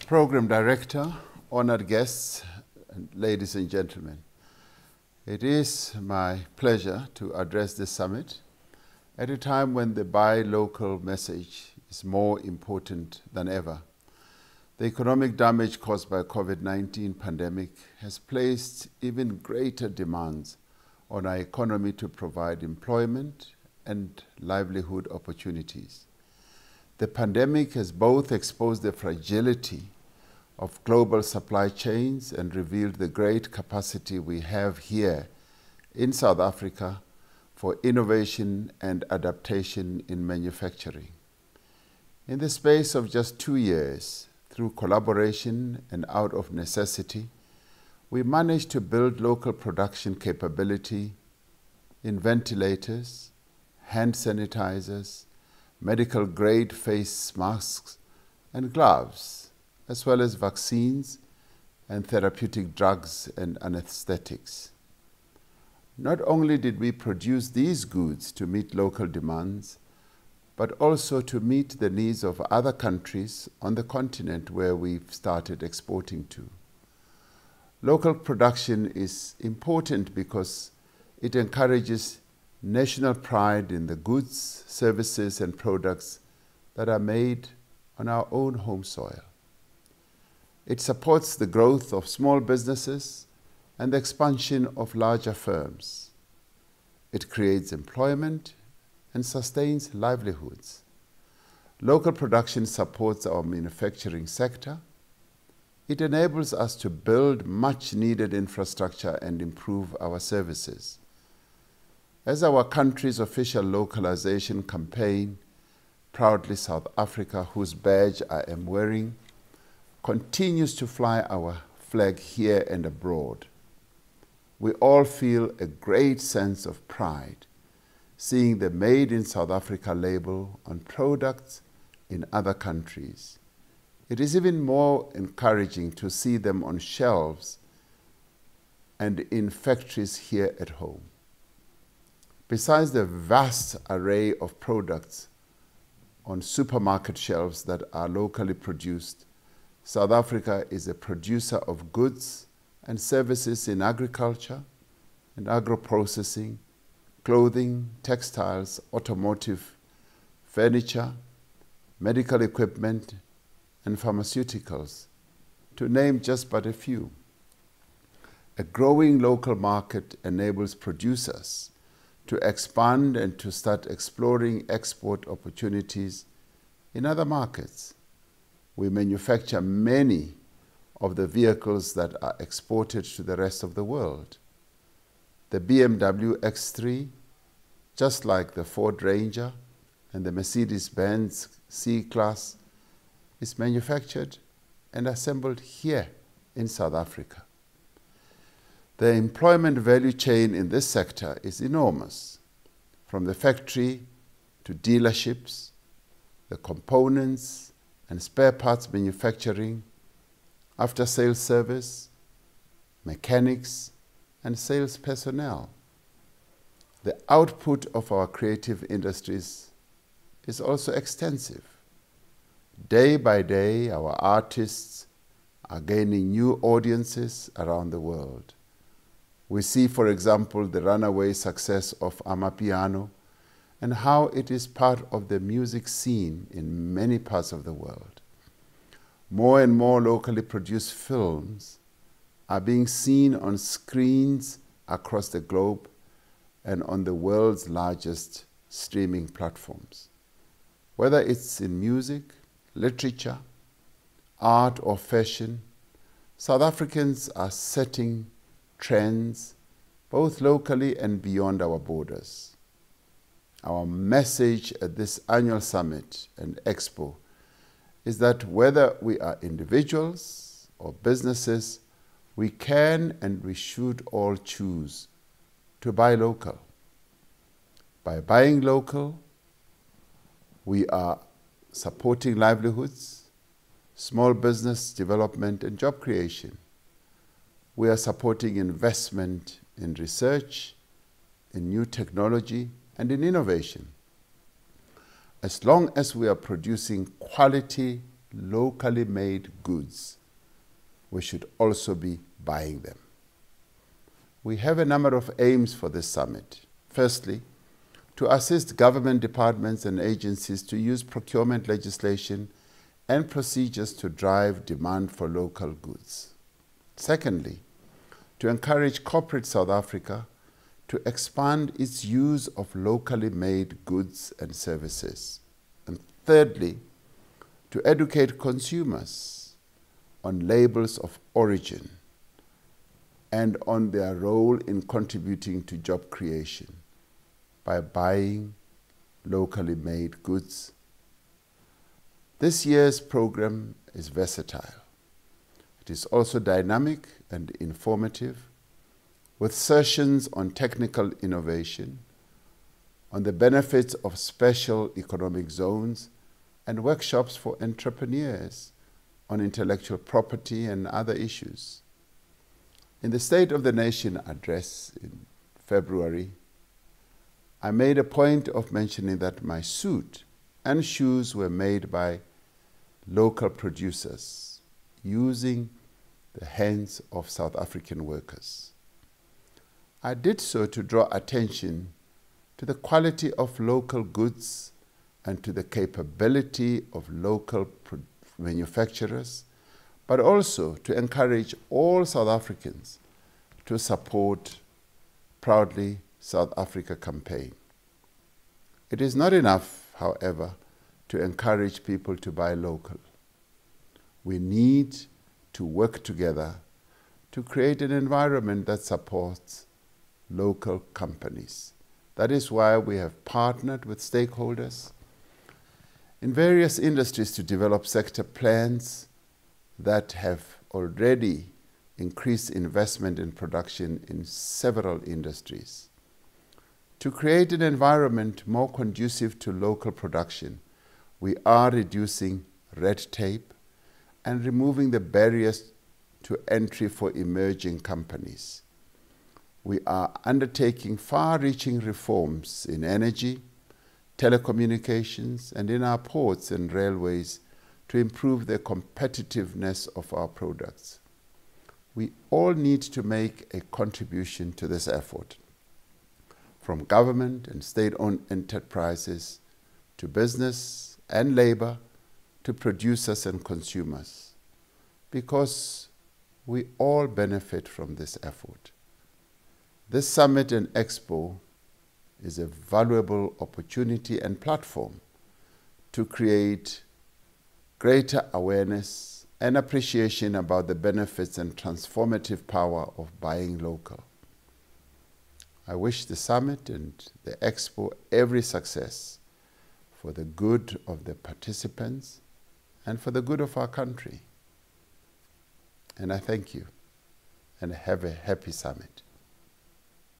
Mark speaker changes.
Speaker 1: Program Director, honored guests, and ladies and gentlemen, it is my pleasure to address this summit at a time when the buy local message is more important than ever. The economic damage caused by COVID-19 pandemic has placed even greater demands on our economy to provide employment and livelihood opportunities. The pandemic has both exposed the fragility of global supply chains and revealed the great capacity we have here in South Africa for innovation and adaptation in manufacturing. In the space of just 2 years, through collaboration and out of necessity, we managed to build local production capability in ventilators, hand sanitizers, medical-grade face masks and gloves, as well as vaccines and therapeutic drugs and anesthetics. Not only did we produce these goods to meet local demands, but also to meet the needs of other countries on the continent where we've started exporting to. Local production is important because it encourages national pride in the goods, services, and products that are made on our own home soil. It supports the growth of small businesses and the expansion of larger firms. It creates employment and sustains livelihoods. Local production supports our manufacturing sector. It enables us to build much needed infrastructure and improve our services. As our country's official localization campaign, Proudly South Africa, whose badge I am wearing, continues to fly our flag here and abroad, we all feel a great sense of pride seeing the Made in South Africa label on products in other countries. It is even more encouraging to see them on shelves and in factories here at home. Besides the vast array of products on supermarket shelves that are locally produced, South Africa is a producer of goods and services in agriculture and agro-processing, clothing, textiles, automotive, furniture, medical equipment, and pharmaceuticals, to name just but a few. A growing local market enables producers to expand and to start exploring export opportunities in other markets. We manufacture many of the vehicles that are exported to the rest of the world. The BMW X3, just like the Ford Ranger and the Mercedes-Benz C-Class, is manufactured and assembled here in South Africa. The employment value chain in this sector is enormous, from the factory to dealerships, the components and spare parts manufacturing, after-sales service, mechanics, and sales personnel. The output of our creative industries is also extensive. Day by day, our artists are gaining new audiences around the world. We see, for example, the runaway success of Amapiano and how it is part of the music scene in many parts of the world. More and more locally produced films are being seen on screens across the globe and on the world's largest streaming platforms. Whether it's in music, literature, art, or fashion, South Africans are setting trends both locally and beyond our borders. Our message at this annual summit and Expo is that whether we are individuals or businesses, we can and we should all choose to buy local. By buying local, we are supporting livelihoods, small business development, and job creation. We are supporting investment in research, in new technology, and in innovation. As long as we are producing quality locally made goods, we should also be buying them. We have a number of aims for this summit. Firstly, to assist government departments and agencies to use procurement legislation and procedures to drive demand for local goods. Secondly, to encourage corporate South Africa to expand its use of locally made goods and services. And thirdly, to educate consumers on labels of origin and on their role in contributing to job creation by buying locally made goods. This year's program is versatile. It is also dynamic and informative, with sessions on technical innovation, on the benefits of special economic zones, and workshops for entrepreneurs on intellectual property and other issues. In the State of the Nation address in February, I made a point of mentioning that my suit and shoes were made by local producers using the hands of South African workers. I did so to draw attention to the quality of local goods and to the capability of local manufacturers, but also to encourage all South Africans to support Proudly South Africa campaign. It is not enough, however, to encourage people to buy local. We need to work together to create an environment that supports local companies. That is why we have partnered with stakeholders in various industries to develop sector plans that have already increased investment in production in several industries. To create an environment more conducive to local production, we are reducing red tape and removing the barriers to entry for emerging companies. We are undertaking far-reaching reforms in energy, telecommunications, and in our ports and railways to improve the competitiveness of our products. We all need to make a contribution to this effort, from government and state-owned enterprises to business and labor to producers and consumers, because we all benefit from this effort. This summit and Expo is a valuable opportunity and platform to create greater awareness and appreciation about the benefits and transformative power of buying local. I wish the summit and the Expo every success for the good of the participants and for the good of our country. And I thank you and have a happy summit.